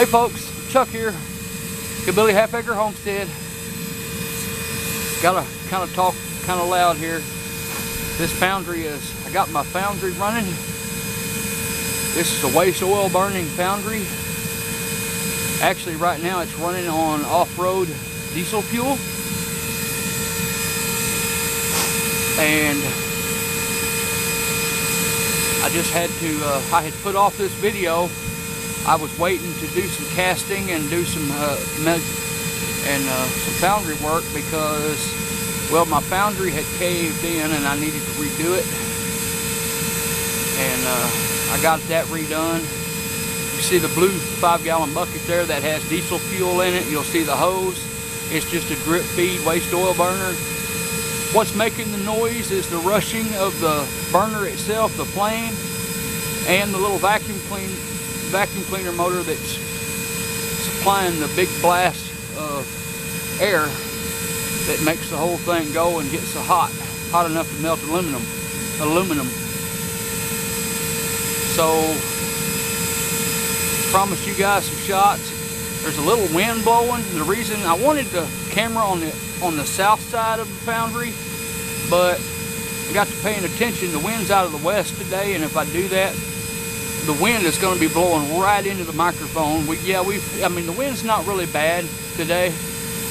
folks, Chuck here, Hillbilly Half Acre Homestead. Gotta kind of talk kind of loud here. This foundry is, I got my foundry running. This is a waste oil burning foundry. Actually right now it's running on off-road diesel fuel. And I just had to, I had put off this video. I was waiting to do some casting and do some some foundry work because, well, my foundry had caved in and I needed to redo it. And I got that redone. You see the blue 5-gallon bucket there that has diesel fuel in it. You'll see the hose. It's just a drip feed waste oil burner. What's making the noise is the rushing of the burner itself, the flame, and the little vacuum cleaner motor that's supplying the big blast of air that makes the whole thing go and get so hot enough to melt aluminum. So, promised you guys some shots. There's a little wind blowing. The reason I wanted the camera on the south side of the foundry, but I got to paying attention. The wind's out of the west today, and if I do that, the wind is going to be blowing right into the microphone. I mean, the wind's not really bad today.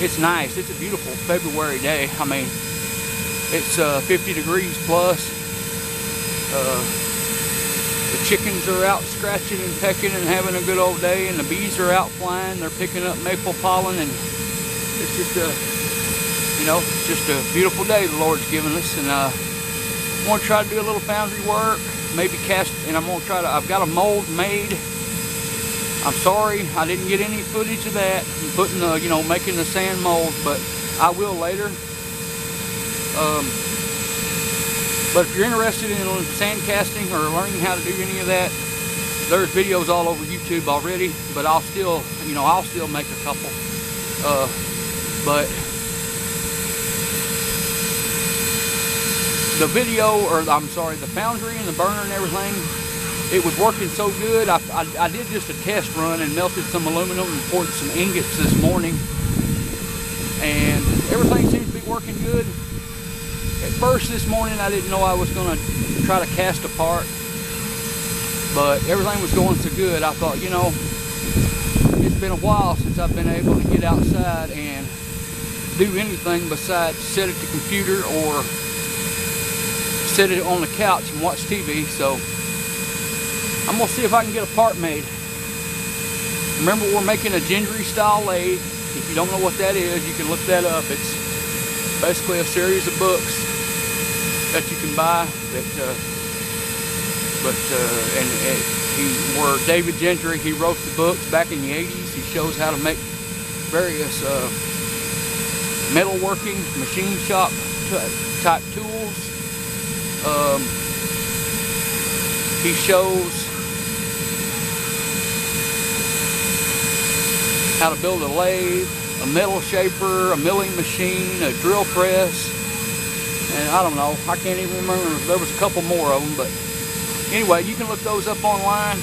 It's nice. It's a beautiful February day. I mean, it's 50 degrees plus. The chickens are out scratching and pecking and having a good old day, and the bees are out flying. They're picking up maple pollen, and it's just a, it's just a beautiful day the Lord's given us. And I want to try to do a little foundry work, maybe cast, and I'm going to try to, I've got a mold made. I'm sorry I didn't get any footage of that. I'm putting the, making the sand molds, but I will later. But if you're interested in sand casting or learning how to do any of that, there's videos all over YouTube already, but I'll still, I'll still make a couple. But the video, or I'm sorry, the foundry and the burner and everything, it was working so good. I did just a test run and melted some aluminum and poured some ingots this morning, and everything seems to be working good. At first this morning I didn't know I was going to try to cast a part, but everything was going so good. I thought, it's been a while since I've been able to get outside and do anything besides sit at the computer or sit it on the couch and watch TV. So I'm going to see if I can get a part made. Remember, we're making a Gingery style lathe. If you don't know what that is, you can look that up. It's basically a series of books that you can buy where David Gingery, he wrote the books back in the 80s. He shows how to make various metalworking, machine shop type tools. He shows how to build a lathe, a metal shaper, a milling machine, a drill press, and I don't know, I can't even remember. There was a couple more of them, but anyway, you can look those up online.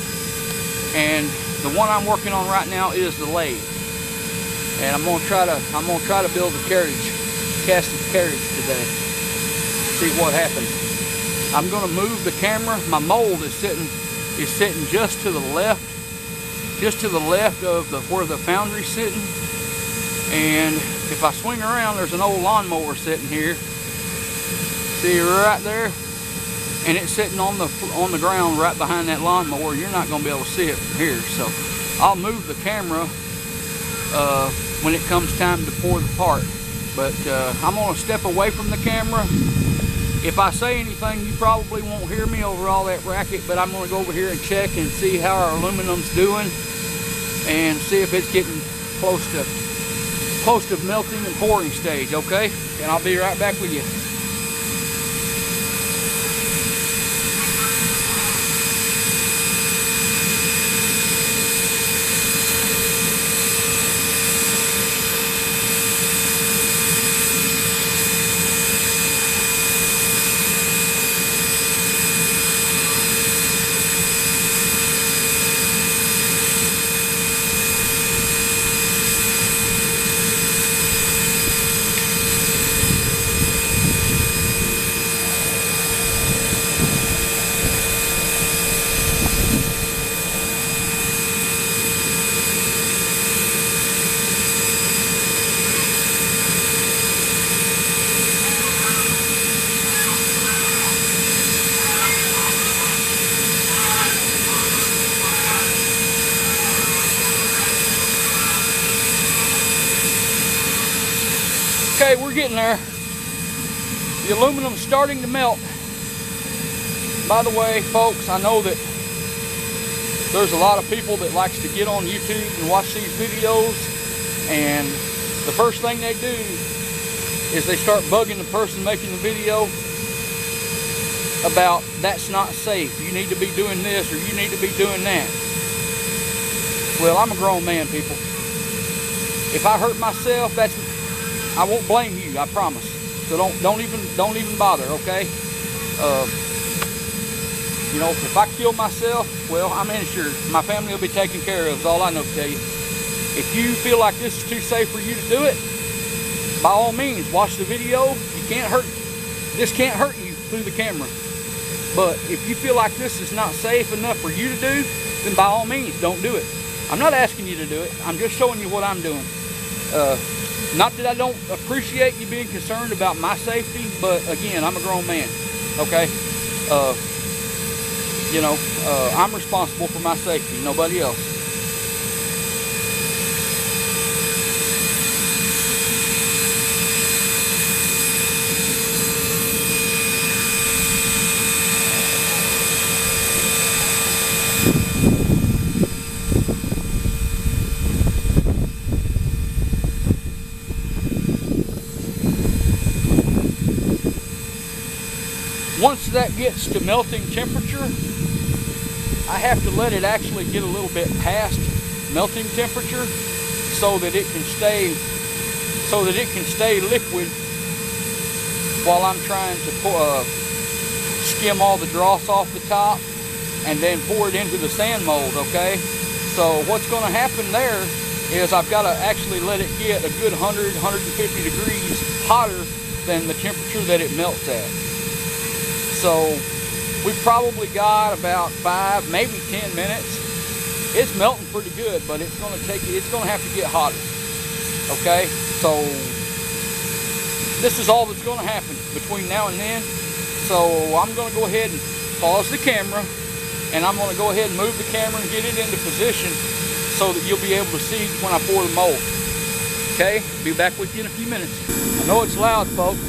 And the one I'm working on right now is the lathe, and I'm gonna try to build a carriage, casted carriage today. See what happens. I'm gonna move the camera. My mold is sitting just to the left of where the foundry's sitting. And if I swing around, there's an old lawnmower sitting here. See right there? And it's sitting on the ground right behind that lawnmower. You're not going to be able to see it from here. So I'll move the camera when it comes time to pour the part. But I'm going to step away from the camera. If I say anything, you probably won't hear me over all that racket, but I'm going to go over here and check and see how our aluminum's doing and see if it's getting close to melting and pouring stage, okay? And I'll be right back with you. Okay, we're getting there. The aluminum's starting to melt. By the way, folks, I know that there's a lot of people that likes to get on YouTube and watch these videos, and the first thing they do is they start bugging the person making the video about that's not safe, you need to be doing this or you need to be doing that. Well, I'm a grown man, people. If I hurt myself, I won't blame you, I promise. So don't even bother, okay? You know, if I kill myself, well, I'm insured. My family will be taken care of, is all I know to tell you. If you feel like this is too safe for you to do it, by all means, watch the video. This can't hurt you through the camera. But if you feel like this is not safe enough for you to do, then by all means, don't do it. I'm not asking you to do it. I'm just showing you what I'm doing. Not that I don't appreciate you being concerned about my safety, but again, I'm a grown man, okay? You know, I'm responsible for my safety, nobody else. Once that gets to melting temperature, I have to let it actually get a little bit past melting temperature so that it can stay liquid while I'm trying to skim all the dross off the top and then pour it into the sand mold, okay? So what's going to happen there is I've got to actually let it get a good 100, 150 degrees hotter than the temperature that it melts at. So we've probably got about 5, maybe 10 minutes. It's melting pretty good, but it's going to have to get hotter. Okay, so this is all that's going to happen between now and then. So I'm going to go ahead and pause the camera, and I'm going to go ahead and move the camera and get it into position so that you'll be able to see when I pour the mold. Okay, be back with you in a few minutes. I know it's loud, folks.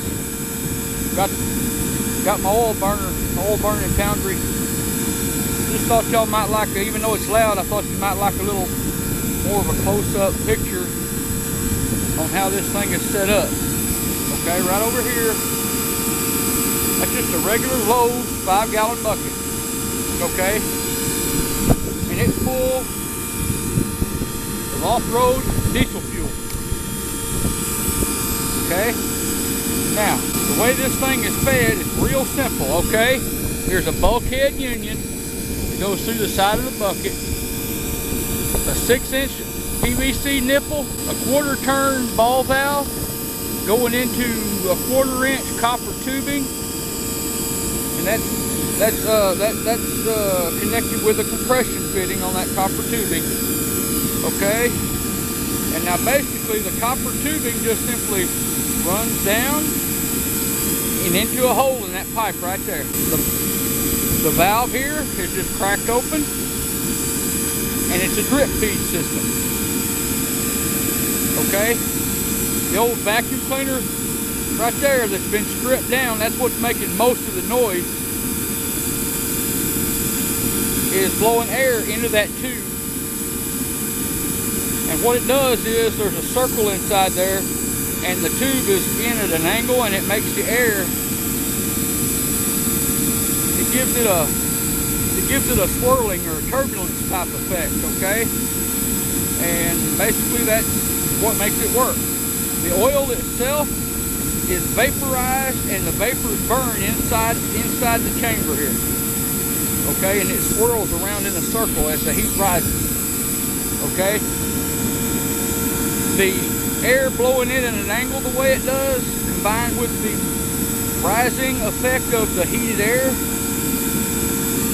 Got my oil burning foundry. Just thought y'all might like, even though it's loud, I thought you might like a little more of a close-up picture on how this thing is set up. Okay, right over here, that's just a regular Lowe's 5-gallon bucket. Okay, and it's full of off-road diesel fuel. Okay, now the way this thing is fed is real simple. Okay, there's a bulkhead union that goes through the side of the bucket, a 6-inch PVC nipple, a 1/4 turn ball valve going into a 1/4 inch copper tubing, and that's connected with a compression fitting on that copper tubing. Okay, and now basically the copper tubing just simply runs down and into a hole in that pipe right there. The valve here is just cracked open, and it's a drip feed system. Okay, the old vacuum cleaner right there that's been stripped down, that's what's making most of the noise, is blowing air into that tube. And what it does is there's a circle inside there, and the tube is in at an angle, and it makes the air, it gives it a swirling or a turbulence type effect, okay? And basically that's what makes it work. The oil itself is vaporized, and the vapors burn inside the chamber here. Okay, and it swirls around in a circle as the heat rises. Okay? The air blowing in at an angle the way it does, combined with the rising effect of the heated air,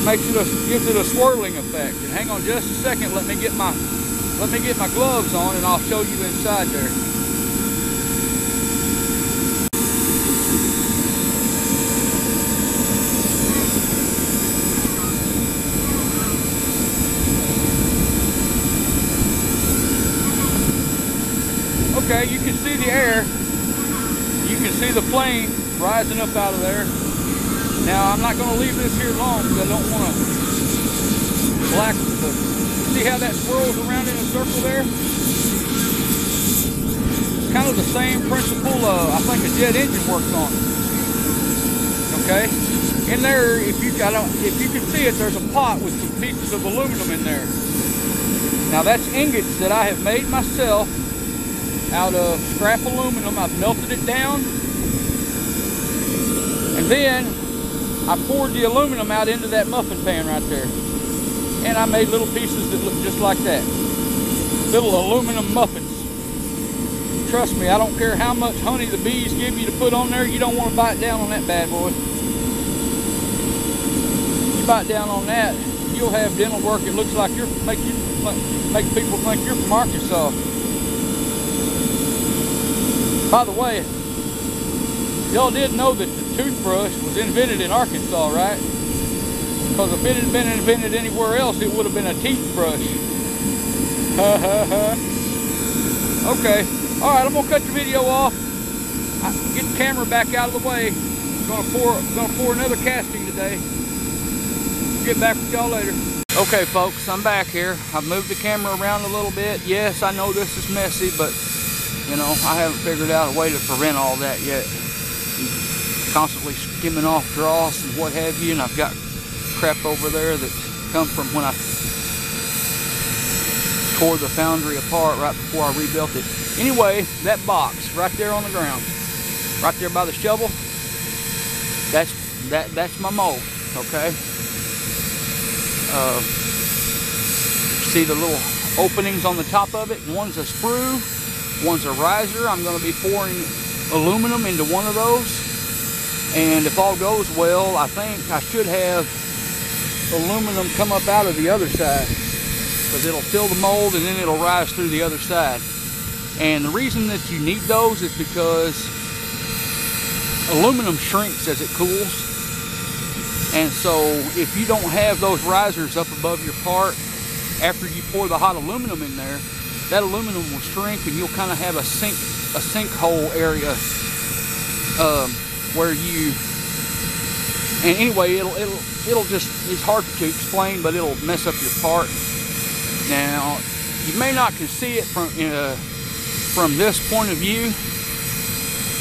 gives it a swirling effect. And hang on just a second, let me get my gloves on, and I'll show you inside there. Okay, you can see the air can see the flame rising up out of there. Now I'm not going to leave this here long because I don't want to black the. See how that swirls around in a circle there? It's kind of the same principle I think a jet engine works on. Okay, in there, if you can see it, there's a pot with some pieces of aluminum in there. Now that's ingots that I have made myself out of scrap aluminum. I've melted it down, and then I poured the aluminum out into that muffin pan right there. And I made little pieces that look just like that. Little aluminum muffins. Trust me, I don't care how much honey the bees give you to put on there, you don't want to bite down on that bad boy. You bite down on that, you'll have dental work. It looks like make people think you're from Arkansas. By the way, y'all did know that the toothbrush was invented in Arkansas, right? Because if it had been invented anywhere else, it would have been a teeth brush. Okay. Alright, I'm going to cut the video off. Get the camera back out of the way. I'm going to pour another casting today. Get back with y'all later. Okay, folks, I'm back here. I've moved the camera around a little bit. Yes, I know this is messy, but, you know, I haven't figured out a way to prevent all that yet. I'm constantly skimming off dross and what have you, and I've got crap over there that come from when I tore the foundry apart right before I rebuilt it. Anyway, that box right there on the ground, right there by the shovel, that's my mold. Okay. See the little openings on the top of it? One's a sprue, one's a riser. I'm going to be pouring aluminum into one of those, and if all goes well, I think I should have aluminum come up out of the other side, because it'll fill the mold and then it'll rise through the other side. And the reason that you need those is because aluminum shrinks as it cools, and so if you don't have those risers up above your part after you pour the hot aluminum in there, that aluminum will shrink and you'll kind of have a sinkhole area where you. And anyway, it'll just, it's hard to explain, but it'll mess up your part. Now, you may not can see it from this point of view,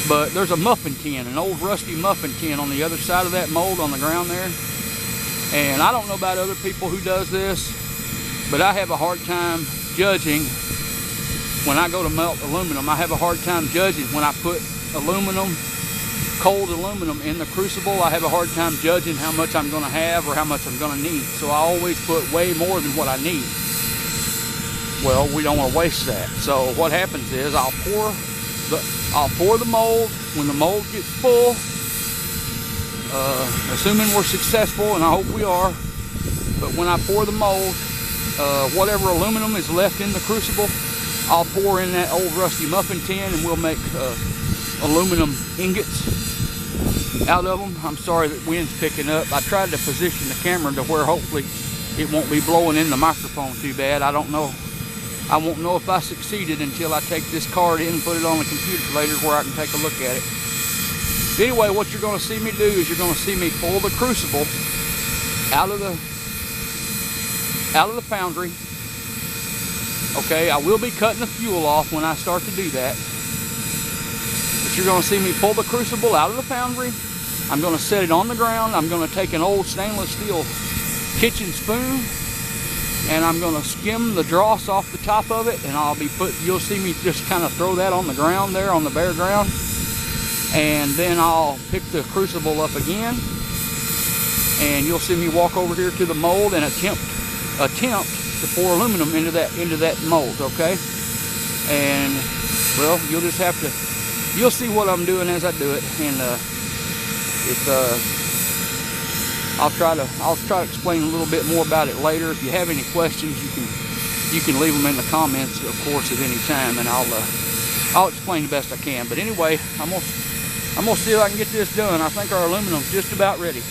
but there's a muffin tin, an old rusty muffin tin on the other side of that mold on the ground there. And I don't know about other people who does this, but I have a hard time judging when I go to melt aluminum. I have a hard time judging when I put aluminum, cold aluminum in the crucible. I have a hard time judging how much I'm going to have or how much I'm going to need. So I always put way more than what I need. Well, we don't want to waste that. So what happens is I'll pour the mold. When the mold gets full, assuming we're successful, and I hope we are, but when I pour the mold, whatever aluminum is left in the crucible, I'll pour in that old rusty muffin tin, and we'll make aluminum ingots out of them. I'm sorry that wind's picking up. I tried to position the camera to where hopefully it won't be blowing in the microphone too bad. I don't know. I won't know if I succeeded until I take this card in and put it on the computer later where I can take a look at it. But anyway, what you're going to see me do is you're going to see me pull the crucible out of the foundry. Okay, I will be cutting the fuel off when I start to do that. But you're going to see me pull the crucible out of the foundry. I'm going to set it on the ground. I'm going to take an old stainless steel kitchen spoon, and I'm going to skim the dross off the top of it, and you'll see me just kind of throw that on the ground there, on the bare ground, and then I'll pick the crucible up again, and you'll see me walk over here to the mold and attempt to pour aluminum into that mold. Okay, and well, you'll see what I'm doing as I do it, and I'll try to explain a little bit more about it later. If you have any questions, you can leave them in the comments, of course, at any time, and I'll explain the best I can. But anyway, I'm gonna see if I can get this done. I think our aluminum's just about ready.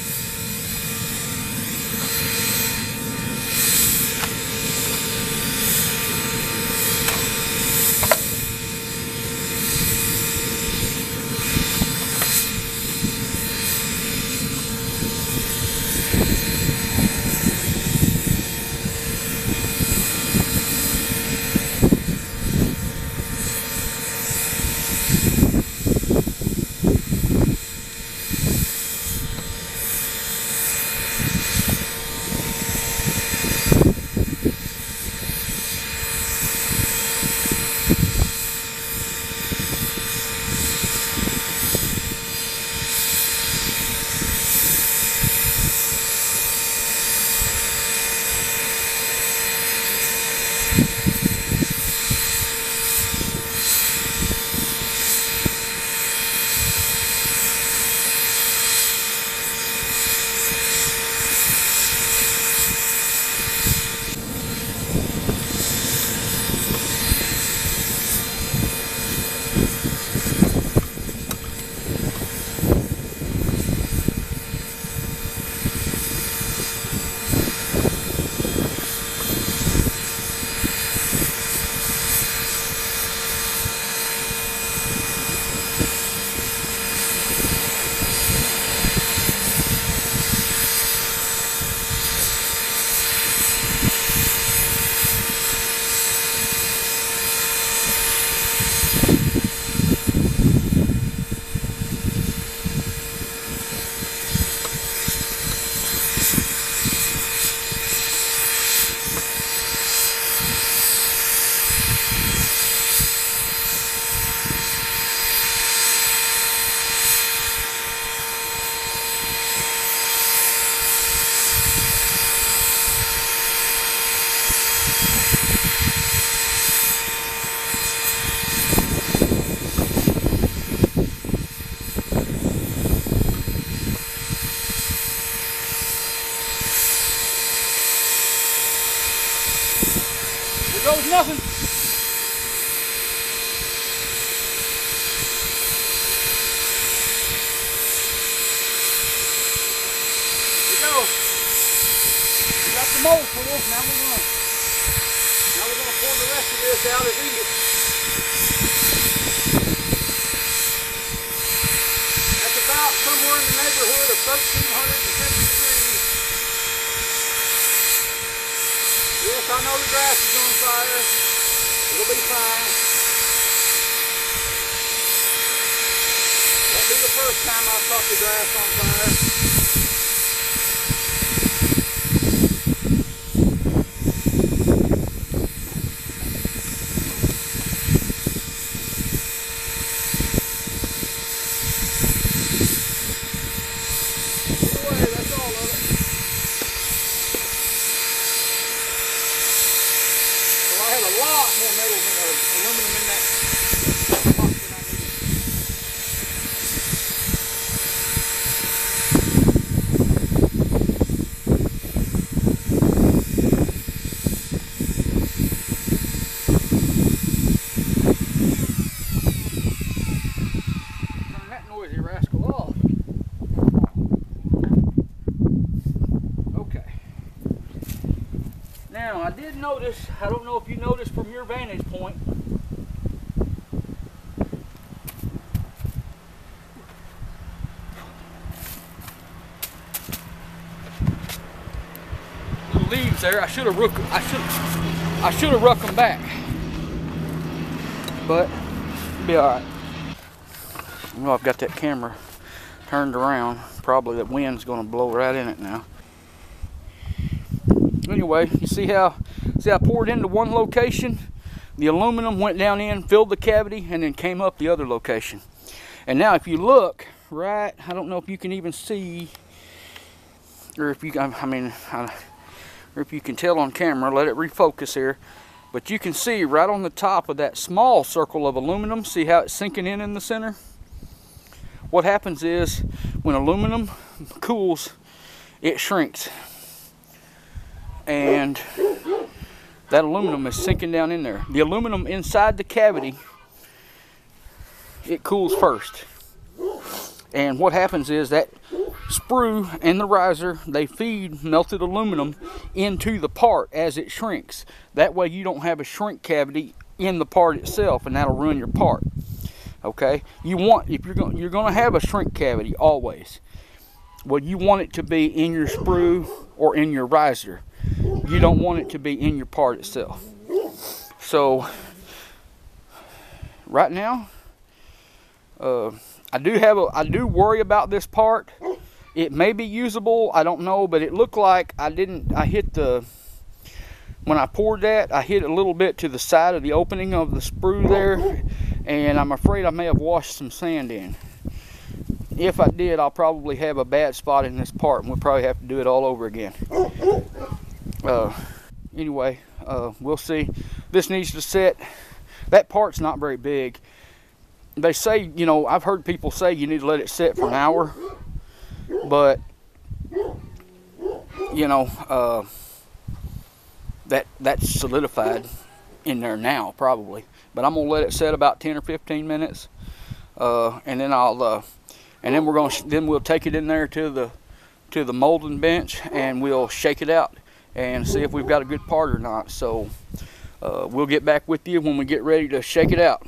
goes nothing. Here we go. We got the mold full. Now we're gonna pour the rest of this out as ingots. That's about somewhere in the neighborhood of 1,350 degrees. Yes, I know the grass is on fire. It'll be fine. Won't be the first time I've caught the grass on fire. Aluminum in that box that I needed. Turn that noisy rascal off. Okay. Now I did notice, I don't know if you noticed from your vantage point, leaves there. I should have ruck them back, but it'll be all right. You know, I've got that camera turned around. Probably the wind's going to blow right in it now. Anyway, you see how I poured into one location, the aluminum went down in, filled the cavity, and then came up the other location. And now if you look right, I don't know if you can even see, or if you, or if you can tell on camera, let it refocus here, but you can see right on the top of that small circle of aluminum, see how it's sinking in the center? What happens is when aluminum cools, it shrinks, and that aluminum is sinking down in there. The aluminum inside the cavity, it cools first, and what happens is that sprue and the riser, they feed melted aluminum into the part as it shrinks. That way you don't have a shrink cavity in the part itself, and that'll ruin your part. Okay, you want, if you're going to have a shrink cavity always, well, you want it to be in your sprue or in your riser. You don't want it to be in your part itself. So right now, I do worry about this part. It may be usable, I don't know, but it looked like when I poured that, I hit a little bit to the side of the opening of the sprue there, and I'm afraid I may have washed some sand in. If I did, I'll probably have a bad spot in this part, and we'll probably have to do it all over again. Anyway, we'll see. This needs to set. That part's not very big. They say, you know, I've heard people say you need to let it set for an hour. But you know, that's solidified in there now probably. But I'm gonna let it set about 10 or 15 minutes, and then we'll take it in there to the molding bench, and we'll shake it out and see if we've got a good part or not. So we'll get back with you when we get ready to shake it out.